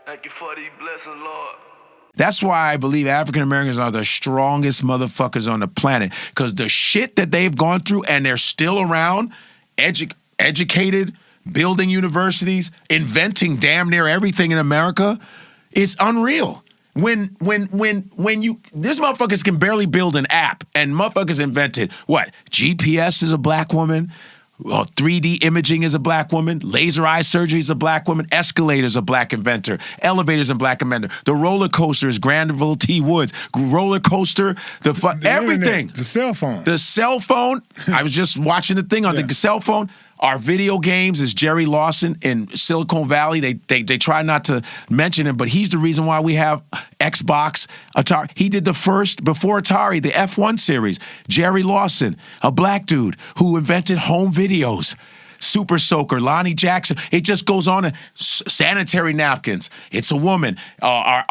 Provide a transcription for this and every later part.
Thank you for these blessings, Lord. That's why I believe African Americans are the strongest motherfuckers on the planet, because the shit that they've gone through and they're still around, educated, building universities, inventing damn near everything in America, is unreal. When you, these motherfuckers can barely build an app, and motherfuckers invented what? GPS is a black woman. 3D imaging is a black woman. Laser eye surgery is a black woman. Escalators a black inventor. Elevators a black inventor. The roller coaster is Granville T. Woods. Roller coaster, everything. Internet, the cell phone. The cell phone. I was just watching the thing on the cell phone. Our video games is Jerry Lawson in Silicon Valley. They try not to mention him, but he's the reason why we have Xbox, Atari. He did the first, before Atari, the F1 series. Jerry Lawson, a black dude who invented home videos. Super Soaker, Lonnie Jackson. It just goes on. Sanitary napkins. It's a woman. Our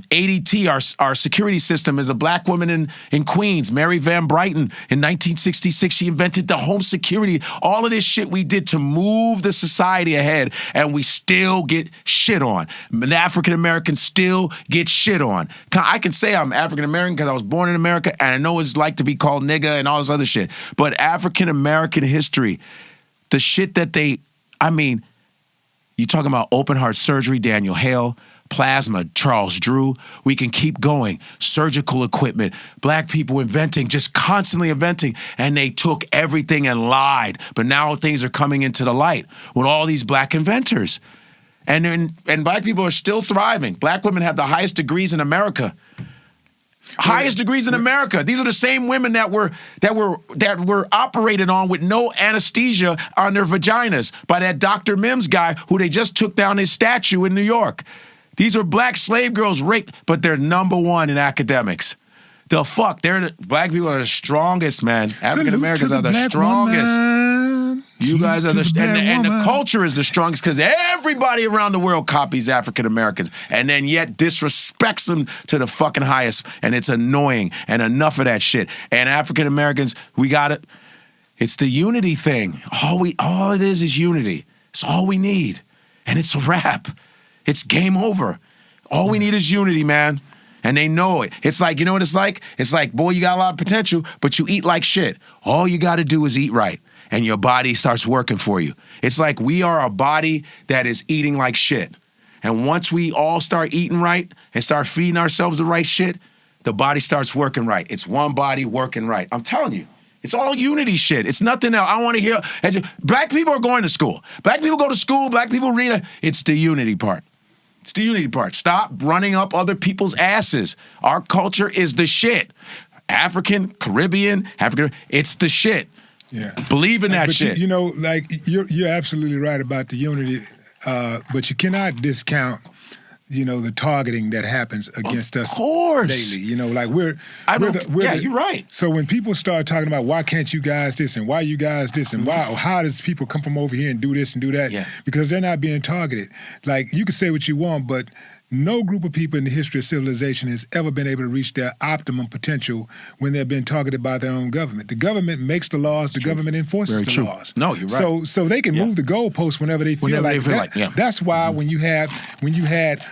ADT, our security system, is a black woman in Queens. Mary Van Brighton. In 1966, she invented the home security. All of this shit we did to move the society ahead, and we still get shit on. African Americans still get shit on. I can say I'm African American because I was born in America, and I know what it's like to be called nigga and all this other shit. But African American history, the shit that you talking about open heart surgery, Daniel Hale, plasma, Charles Drew. We can keep going. Surgical equipment, black people inventing, just constantly inventing, and they took everything and lied. But now things are coming into the light with all these black inventors. And black people are still thriving. Black women have the highest degrees in America. Highest degrees in America. These are the same women that were operated on with no anesthesia on their vaginas by that Dr. Mims guy who they just took down his statue in New York. These are black slave girls raped, but they're #1 in academics. The fuck? Black people are the strongest, man. African Americans are the strongest. Woman. You guys are and the culture is the strongest because everybody around the world copies African Americans and then yet disrespects them to the fucking highest, and it's annoying. And enough of that shit. And African Americans, we got it. It's the unity thing. All it is unity. It's all we need, and it's a wrap. It's game over. All we need is unity, man. And they know it. It's like, you know what it's like? It's like, boy, you got a lot of potential, but you eat like shit. All you got to do is eat right, and your body starts working for you. It's like we are a body that is eating like shit. And once we all start eating right and start feeding ourselves the right shit, the body starts working right. It's one body working right. I'm telling you. It's all unity shit. It's nothing else. I want to hear. Black people are going to school. Black people go to school. Black people read. It's the unity part. It's the unity part. Stop running up other people's asses. Our culture is the shit. African, Caribbean, it's the shit. Yeah. Believe in that shit. You know, like, you're absolutely right about the unity, but you cannot discount, you know, the targeting that happens against us daily. You know, like you're right. So when people start talking about why can't you guys this and why you guys this and how does people come from over here and do this and do that? Yeah. Because they're not being targeted. Like, you can say what you want, but no group of people in the history of civilization has ever been able to reach their optimum potential when they've been targeted by their own government. The government makes the laws, the government enforces the laws. No, you're right. So they can move the goalposts whenever they feel like that. That's why when you had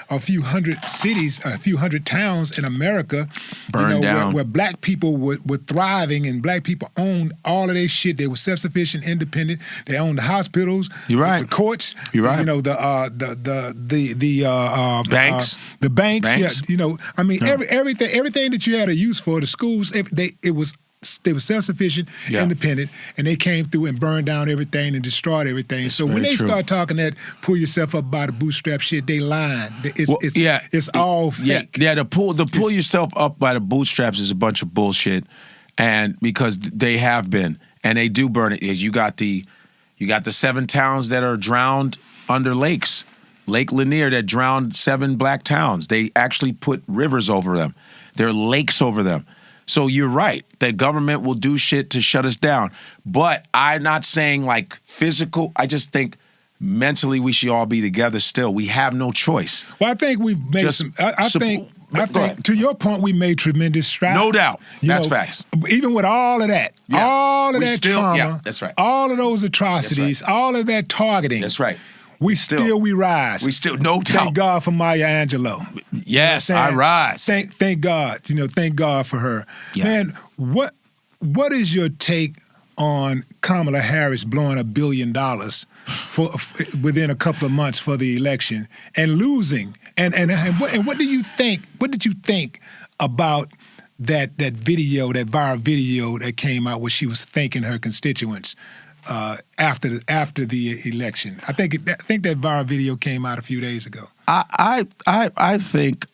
a few hundred cities, a few hundred towns in America, burned down, where black people were thriving and black people owned all of their shit. They were self-sufficient, independent. They owned the hospitals, the courts. You're right. You know, the banks. The banks. Yeah, you know, I mean, everything that you had a use for, the schools, they were self-sufficient, independent, and they came through and burned down everything and destroyed everything. So when they start talking that pull yourself up by the bootstrap shit, they lying. It's all fake. Yeah, the pull yourself up by the bootstraps is a bunch of bullshit, and because they have been, and they do burn it. You got the 7 towns that are drowned under lakes. Lake Lanier that drowned 7 black towns. They actually put rivers over them. There are lakes over them. So you're right. The government will do shit to shut us down. But I'm not saying like physical. I just think mentally we should all be together still. We have no choice. Well, I think we've made I think to your point, we made tremendous strides. No doubt. That's facts. Even with all of that, all of that trauma, that's right. all of those atrocities, all of that targeting. That's right. We rise. We still, no doubt. Thank God for Maya Angelou. Yes, I rise. Thank God. Thank God for her. Yeah. Man, what is your take on Kamala Harris blowing $1 billion within a couple of months for the election and losing? And what do you think? What did you think about that video, that viral video that came out where she was thanking her constituents after the election? I think that viral video came out a few days ago. I think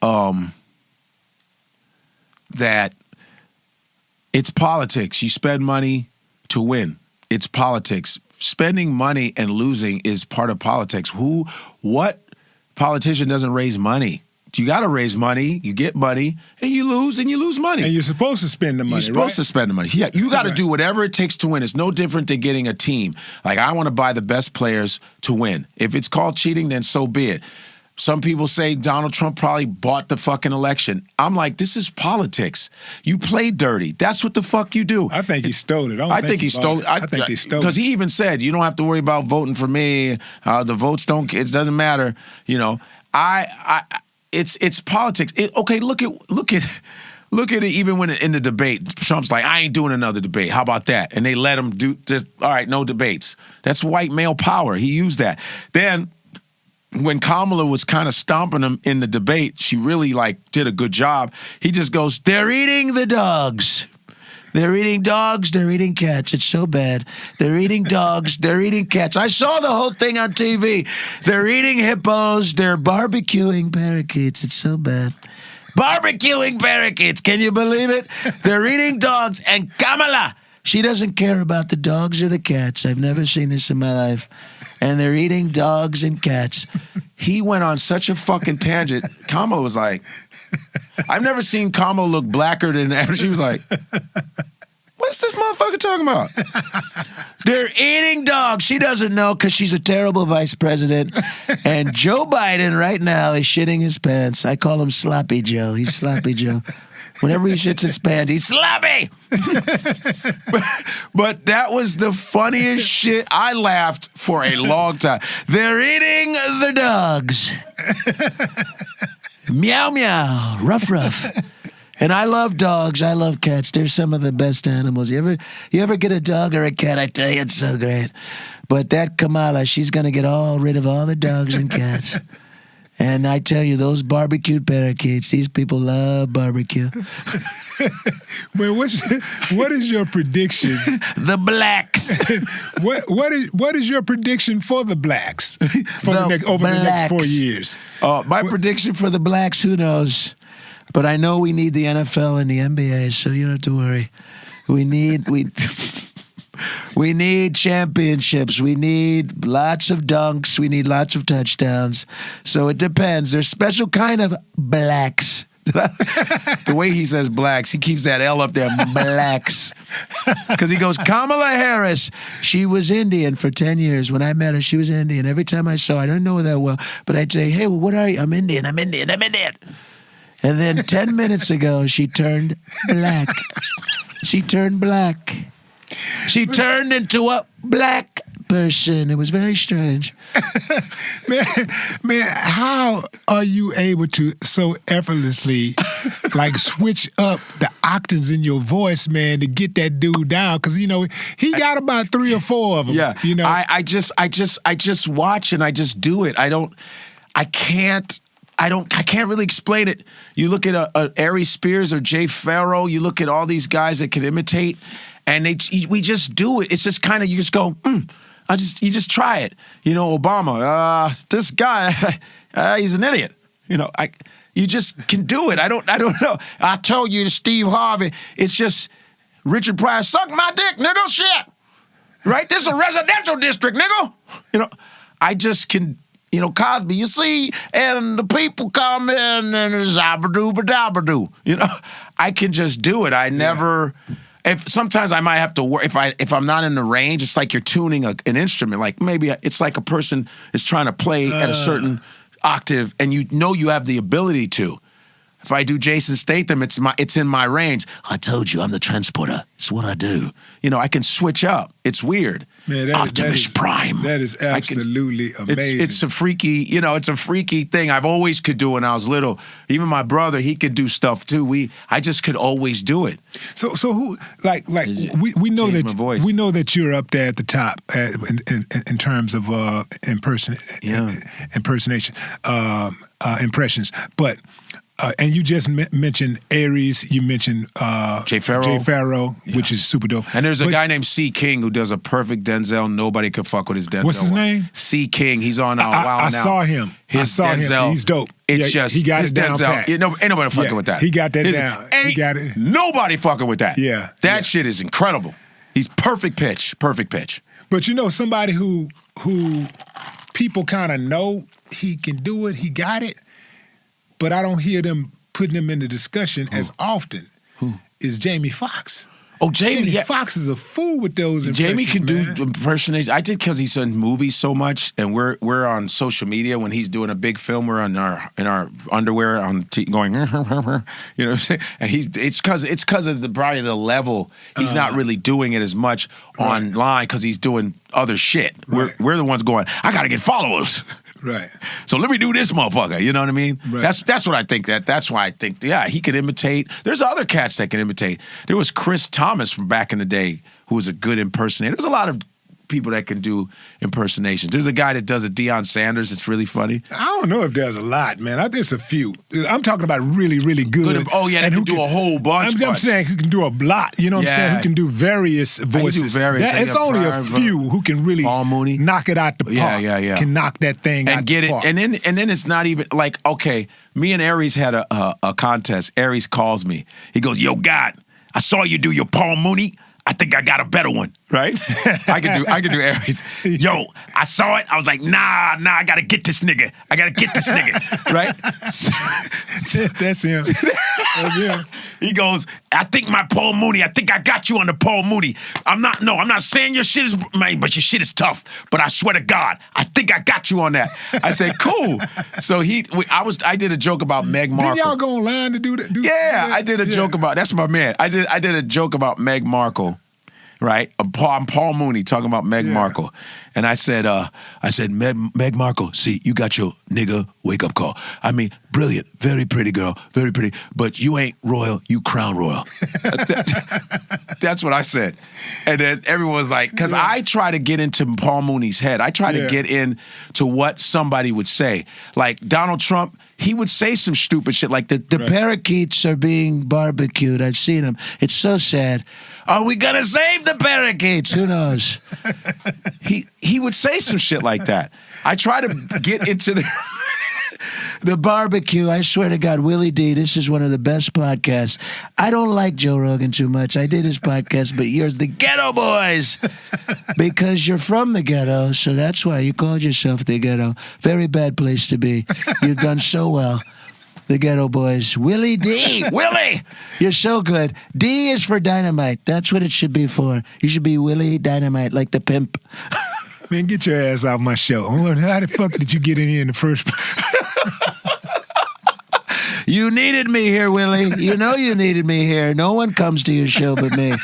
that it's politics. You spend money to win. It's politics. Spending money and losing is part of politics. What politician doesn't raise money? You got to raise money. You get money, and you lose money. And you're supposed to spend the money, You're supposed to spend the money. Yeah, you got to do whatever it takes to win. It's no different than getting a team. Like, I want to buy the best players to win. If it's called cheating, then so be it. Some people say Donald Trump probably bought the fucking election. I'm like, this is politics. You play dirty. That's what the fuck you do. I think he stole it. I think he stole it. I think he stole it. Because he even said, you don't have to worry about voting for me. The votes it doesn't matter. It's politics. Okay, look at it. Even when in the debate, Trump's like, I ain't doing another debate. How about that? And they let him do just, all right, no debates. That's white male power. He used that. Then when Kamala was kind of stomping him in the debate, she really did a good job. He just goes, they're eating the dogs. They're eating dogs, they're eating cats. It's so bad. They're eating dogs, they're eating cats. I saw the whole thing on TV. They're eating hippos, they're barbecuing parakeets. It's so bad. Barbecuing parakeets, can you believe it? They're eating dogs, and Kamala, she doesn't care about the dogs or the cats. I've never seen this in my life. And they're eating dogs and cats. He went on such a fucking tangent. Kamala was like, I've never seen Kamala look blacker than ever. She was like, what's this motherfucker talking about? They're eating dogs. She doesn't know because she's a terrible vice president. And Joe Biden right now is shitting his pants. I call him Sloppy Joe. He's Sloppy Joe. Whenever he shits his pants, he's sloppy. But that was the funniest shit. I laughed for a long time. They're eating the dogs. Meow, meow, ruff, ruff. And I love dogs. I love cats. They're some of the best animals. You ever get a dog or a cat? I tell you, it's so great. But that Kamala, she's going to get rid of all the dogs and cats. And I tell you, those barbecued parakeets, these people love barbecue. Well, what is your prediction? The blacks. What is your prediction for the blacks over the next 4 years? My prediction for the blacks, who knows? But I know we need the NFL and the NBA, so you don't have to worry. We need championships. We need lots of dunks. We need lots of touchdowns. So it depends. There's special kind of blacks. The way he says blacks, he keeps that L up there, blacks. Because he goes, Kamala Harris, she was Indian for 10 years. When I met her, she was Indian. Every time I saw her, I don't know her that well, but I'd say, hey, well, what are you? I'm Indian. And then 10 minutes ago, she turned black. She turned black. She turned into a black person. It was very strange. Man, how are you able to so effortlessly switch up the octaves in your voice, man, to get that dude down? Because he got about 3 or 4 of them. Yeah, I just watch and I just do it. I can't really explain it. You look at a Ari Spears or Jay Farrow. You look at all these guys that can imitate. And we just do it. It's just kind of, you just go, you just try it. Obama, this guy, he's an idiot. You just can do it. I don't know. I told you, Steve Harvey, it's just Richard Pryor, suck my dick, nigga, shit. Right? This is a residential district, nigga. I just can, Cosby, you see, and the people come in and it's zabba-doo-ba-dabba-doo. I can just do it. I never... Sometimes I might have to work if I'm not in the range. It's like you're tuning an instrument. Like maybe it's like a person is trying to play at a certain octave, and you have the ability to. If I do Jason Statham, it's in my range. I told you, I'm the transporter. It's what I do. You know, I can switch up. It's weird. Man, Optimus Prime. That is absolutely amazing. It's a freaky, it's a freaky thing. I've always could do when I was little. Even my brother, he could do stuff too. I just could always do it. So who we know that we know that you're up there at the top in terms of impersonation, impressions, but. And you just mentioned Aries. You mentioned Jay Pharoah, which is super dope. And there's a guy named 𝐷𝐿 who does a perfect Denzel. Nobody could fuck with his Denzel. What's his name? 𝐷𝐿. He's on Wild Now. I saw him. Denzel, He's dope. It's just he got it down pat. Ain't nobody fucking with that. He got that down. He got it. Nobody fucking with that. Yeah, that shit is incredible. He's perfect pitch. Perfect pitch. But somebody who people kind of know he can do it. He got it. But I don't hear them putting him in the discussion as often. Is Jamie Foxx. Oh, Jamie Foxx is a fool with those impressions. Jamie can do impersonations. I did because he's in movies so much, and we're on social media when he's doing a big film. We're in our underwear going, you know what I'm saying? And it's because of probably the level. He's not really doing it as much online because he's doing other shit. Right. We're the ones going, I got to get followers. Right. So let me do this motherfucker. You know what I mean? Right. That's what I think. That's why I think, he could imitate. There's other cats that can imitate. There was Chris Thomas from back in the day who was a good impersonator. There's a lot of people that can do impersonations. There's a guy that does a Deion Sanders. It's really funny. I don't know if there's a lot, man. There's a few. I'm talking about really, really good. Oh, yeah, they can do a whole bunch. I'm saying who can do a lot. You know what I'm saying? Who can do various voices. It's only a few who can really knock it out the park. Yeah. Can knock that thing out the park. And then it's not even like, okay, me and Aries had a contest. Aries calls me. He goes, yo, God, I saw you do your Paul Mooney. I think I got a better one, right? I can do Aries. Yo, I saw it. I was like, nah, I gotta get this nigga. Right? That's him. That's him. He goes, I think my Paul Mooney, I think I got you on the Paul Mooney. I'm not saying your shit is, man, but your shit is tough. But I swear to God, I think I got you on that. I said, cool. So I did a joke about Meg Markle. Did y'all go online to do that? I did a joke about, that's my man. I did a joke about Meg Markle. Right, I'm Paul Mooney talking about Meg Markle, and I said, Meg Markle, see, you got your nigga wake up call. I mean, brilliant, very pretty girl, very pretty, but you ain't royal, you crown royal. That's what I said, and then everyone was like, because I try to get into Paul Mooney's head. I try to get into what somebody would say, like Donald Trump. He would say some stupid shit like the parakeets are being barbecued. I've seen them. It's so sad. Are we gonna save the parakeets? Who knows? He would say some shit like that. I try to get into the barbecue. I swear to God, Willie D, this is one of the best podcasts. I don't like Joe Rogan too much. I did his podcast, but you're the Ghetto Boys because you're from the ghetto, so that's why you called yourself the Ghetto. Very bad place to be. You've done so well. The Ghetto Boys. Willie D. Willie! You're so good. D is for dynamite. That's what it should be for. You should be Willie Dynamite, like the pimp. Man, get your ass off my show. How the fuck did you get in here in the first place? You needed me here, Willie. You know you needed me here. No one comes to your show but me.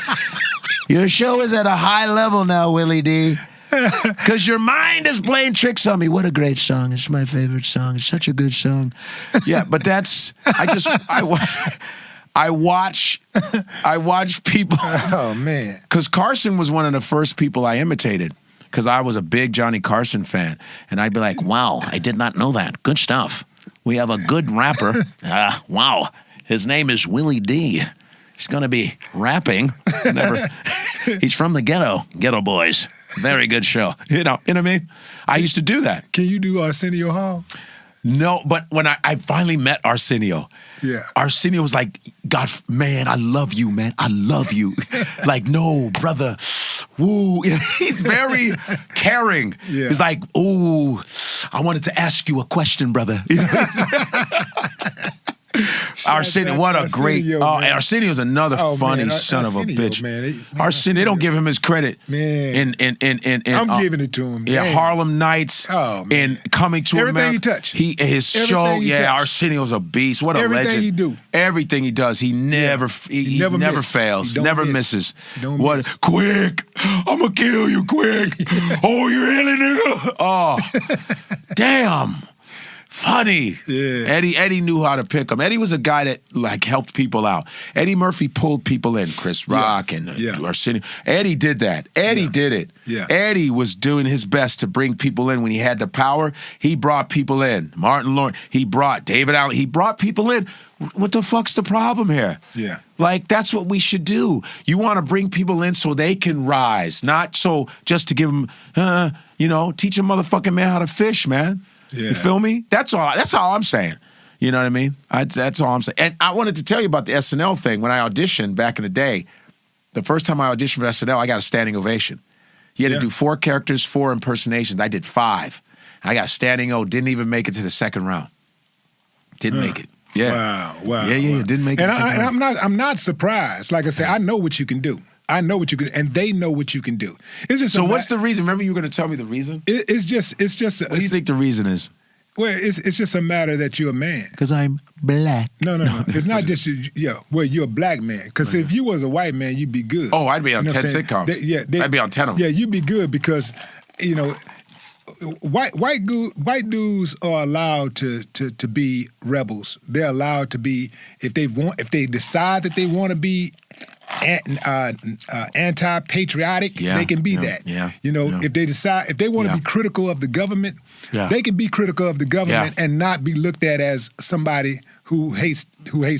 Your show is at a high level now, Willie D. Because your mind is playing tricks on me. What a great song. It's my favorite song. It's such a good song. Yeah, but I watch people. Oh, man. Because Carson was one of the first people I imitated. Because I was a big Johnny Carson fan. And I'd be like, wow, I did not know that. Good stuff. We have a good rapper. Wow. His name is Willie D. He's going to be rapping. He's from the Ghetto Boys. Very good show. You know what I mean? I used to do that. Can you do Arsenio Hall? No, but when I finally met Arsenio, Arsenio was like, God, man, I love you, man. I love you. Like, no, brother. Ooh. He's very caring. Yeah. He's like, ooh, I wanted to ask you a question, brother. Arsenio, what a great. Arsenio's another funny son of a bitch. Man, Arsenio, they don't give him his credit. Man. I'm giving it to him. Yeah, man. Harlem Nights. Oh, man. And Coming to America. Everything he touched. His show, Arsenio's a beast. What a legend. Everything he do. Everything he does, he never fails. Never misses. Miss. Quick, I'm gonna kill you quick. Oh, you're really nigga. Oh, damn. Funny. Yeah. Eddie knew how to pick him. Eddie was a guy that like helped people out. Eddie Murphy pulled people in. Chris Rock and Arsenio. Eddie did that. Eddie did it. Yeah. Eddie was doing his best to bring people in when he had the power. He brought people in. Martin Lawrence. He brought David Allen. He brought people in. What the fuck's the problem here? Yeah. Like, that's what we should do. You want to bring people in so they can rise, not so just to give them, teach a motherfucking man how to fish, man. Yeah. You feel me? That's all I'm saying. You know what I mean? That's all I'm saying. And I wanted to tell you about the SNL thing. When I auditioned back in the day, the first time I auditioned for SNL, I got a standing ovation. You had to do 4 characters, 4 impersonations. I did 5. I got a standing O. Didn't even make it to the second round. Didn't make it. Yeah. Wow. Yeah. Didn't make it. And I'm not surprised. Like I said, I know what you can do. I know what you can, and they know what you can do. It's just so. What's the reason? Remember, you were going to tell me the reason. It's just. What do you think the reason is? Well, it's just a matter that you're a man. Because I'm black. No. It's not just well, you're a black man. Because if you was a white man, you'd be good. Oh, I'd be on 10 sitcoms. I'd be on 10 of them. Yeah, you'd be good because, white dudes are allowed to be rebels. They're allowed to be if they decide that they want to be anti-patriotic, they can be that. Yeah. If they decide if they want to be critical of the government, they can be critical of the government and not be looked at as somebody who hates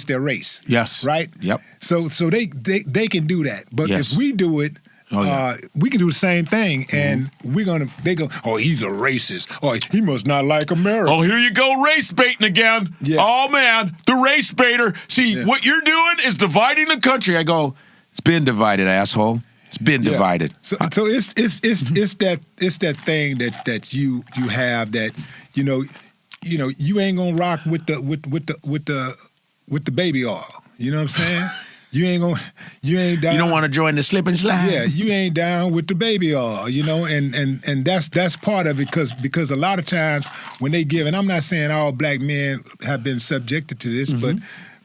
their race. Yes. Right? Yep. So they can do that. But if we do it, we can do the same thing, and they go, oh, he's a racist. Oh, he must not like America. Oh, here you go, race baiting again. Yeah. Oh, man, the race baiter. See, what you're doing is dividing the country. I go, it's been divided, asshole. It's been divided. So it's that thing that you have that you ain't gonna rock with the baby oil. You know what I'm saying? You ain't down. You don't want to join the slip and slide. Yeah, you ain't down with the baby oil, and that's part of it because a lot of times when they give, and I'm not saying all black men have been subjected to this,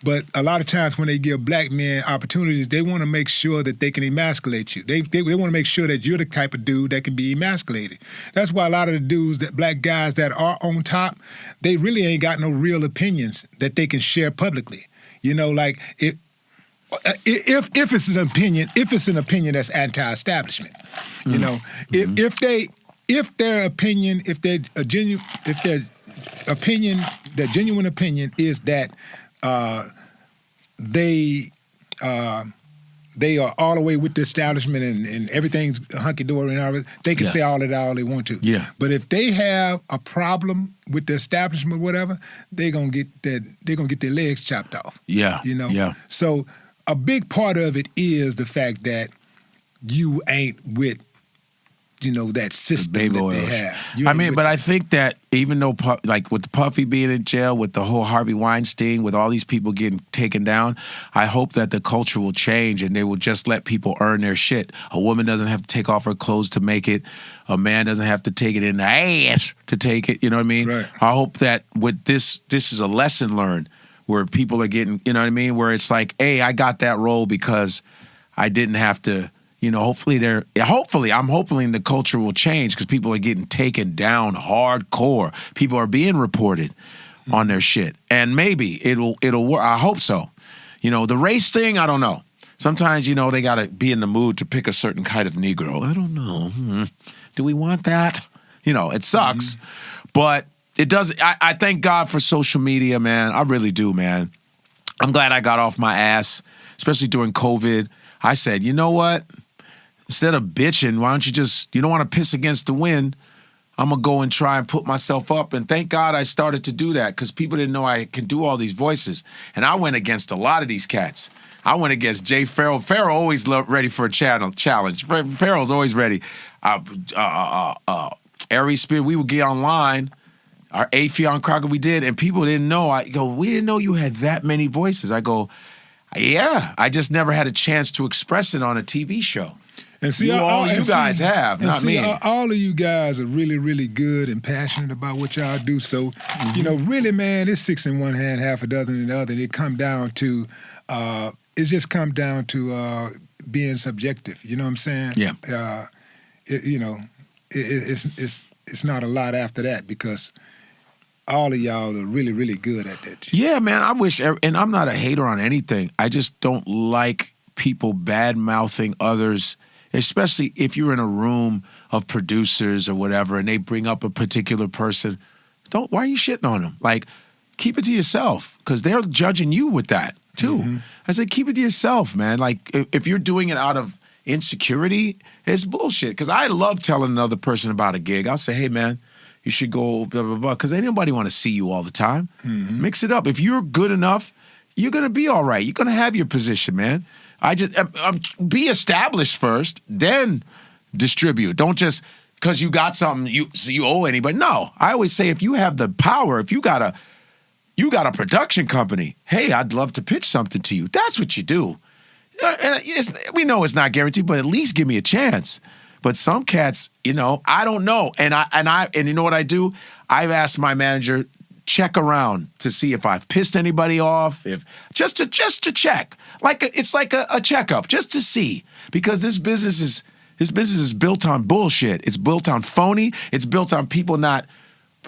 but a lot of times when they give black men opportunities, they want to make sure that they can emasculate you. They want to make sure that you're the type of dude that can be emasculated. That's why a lot of the dudes, black guys that are on top, they really ain't got no real opinions that they can share publicly. Like if it's an opinion, that's anti-establishment, if their genuine opinion is that they are all the way with the establishment and everything's hunky-dory and all that, they can say all they want to. Yeah. But if they have a problem with the establishment, whatever, they're gonna get their legs chopped off. Yeah. Yeah. So a big part of it is the fact that you ain't with that system that they have. But I think that even though, like with Puffy being in jail, with the whole Harvey Weinstein, with all these people getting taken down, I hope that the culture will change and they will just let people earn their shit. A woman doesn't have to take off her clothes to make it. A man doesn't have to take it in the ass to take it. You know what I mean? Right. I hope that with this is a lesson learned where people are getting, you know what I mean? Where it's like, hey, I got that role because I didn't have to. Hopefully I'm hoping the culture will change because people are getting taken down hardcore. People are being reported on their shit. And maybe it'll work. I hope so. The race thing, I don't know. Sometimes, they got to be in the mood to pick a certain kind of Negro. I don't know. Do we want that? It sucks. But it does. I thank God for social media, man. I really do, man. I'm glad I got off my ass, especially during COVID. I said, you know what? Instead of bitching, why don't you you don't want to piss against the wind. I'm going to go and try and put myself up. And thank God I started to do that because people didn't know I could do all these voices. And I went against a lot of these cats. I went against Jay Farrell. Farrell always ready for a challenge. Farrell's always ready. Aries Spear, we would get online. our Affion Crockett we did, and people didn't know. I go, we didn't know you had that many voices. I go, yeah, I just never had a chance to express it on a TV show. And see, all you guys have, not me. All of you guys are really, really good and passionate about what y'all do. So, you know, really, man, it's 6 in one hand, half a dozen in the other. And it come down to, being subjective. You know what I'm saying? Yeah. It's not a lot after that because all of y'all are really, really good at that. Yeah, man. I wish, and I'm not a hater on anything. I just don't like people bad-mouthing others, especially if you're in a room of producers or whatever and they bring up a particular person. Why are you shitting on them? Like, keep it to yourself because they're judging you with that too. Mm-hmm. I said, keep it to yourself, man. Like, if you're doing it out of insecurity, it's bullshit. Because I love telling another person about a gig. I'll say, hey, man, you should go blah, blah, blah. Because ain't nobody want to see you all the time. Mm-hmm. Mix it up. If you're good enough, you're going to be all right. You're going to have your position, man. Be established first, then distribute. Don't just, because you got something, you owe anybody. No. I always say if you have the power, if you got a production company, hey, I'd love to pitch something to you. That's what you do. And we know it's not guaranteed, but at least give me a chance. But some cats, I don't know. And you know what I do? I've asked my manager, check around to see if I've pissed anybody off, just to check. It's like a checkup, just to see. Because this business is built on bullshit. It's built on phony. It's built on people not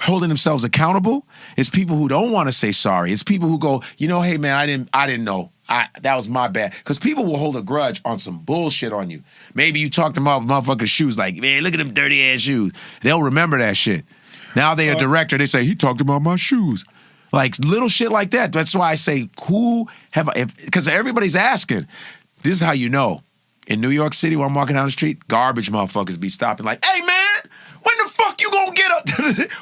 holding themselves accountable. It's people who don't want to say sorry. It's people who go, hey man, I didn't know. That was my bad. Because people will hold a grudge on some bullshit on you. Maybe you talk to motherfuckers' shoes like, man, look at them dirty ass shoes. They'll remember that shit. Now they're a director. They say, he talked about my shoes. Like little shit like that. That's why I say, because everybody's asking. This is how you know. In New York City, when I'm walking down the street, garbage motherfuckers be stopping like, hey man, when the fuck you gonna get up?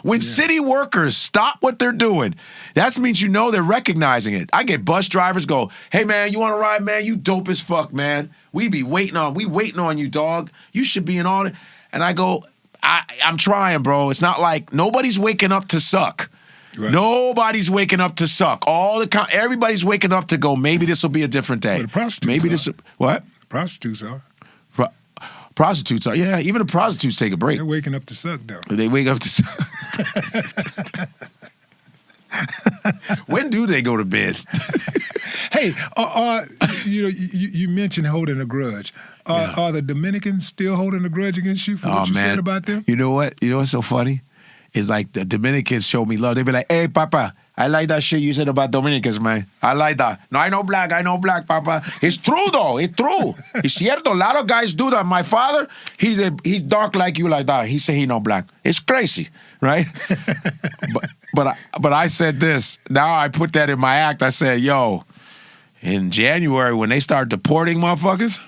When city workers stop what they're doing, that means they're recognizing it. I get bus drivers go, hey man, you wanna ride, man? You dope as fuck, man. We waiting on you, dog. You should be in all it. And I go, I'm trying, bro. It's not like nobody's waking up to suck. Right. Nobody's waking up to suck. Everybody's waking up to go, maybe this will be a different day. Well, the prostitutes maybe this what? Prostitutes are. Prostitutes are. Yeah, even the prostitutes take a break. They're waking up to suck, though. They wake up to suck. When do they go to bed? Hey, you mentioned holding a grudge. Are the Dominicans still holding a grudge against you for what you said about them? You know what? You know what's so funny? It's like the Dominicans show me love. They be like, hey, Papa, I like that shit you said about Dominicans, man. I like that. No, I know black, Papa. It's true, though. It's true. It's cierto. A lot of guys do that. My father, he's dark like you like that. He say he know black. It's crazy, right? but I said this. Now I put that in my act. I said, yo, in January when they start deporting motherfuckers,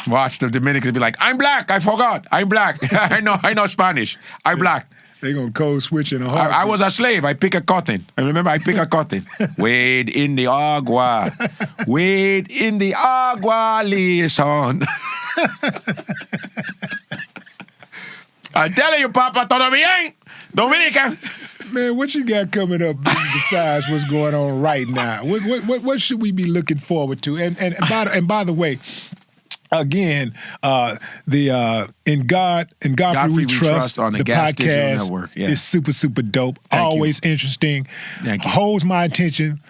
watch the Dominicans be like, I'm black. I forgot. I'm black. I know Spanish. I'm black. They're going to code switch in a heartbeat. I was a slave. I pick a cotton. I remember I pick a cotton. Wade in the agua. Wade in the agua, listen. I'm telling you, Papa, todo bien. Dominican. Man, what you got coming up besides what's going on right now? What should we be looking forward to? And by the way, again, In God We Trust on the podcast Digital Network. Yeah. is super, super dope. Always interesting. Holds my attention.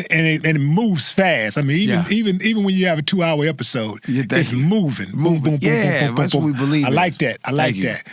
And it moves fast. I mean, even when you have a 2-hour episode, it's moving. Boom, boom, boom, boom, boom, that's boom. what we believe. I like that. I like that.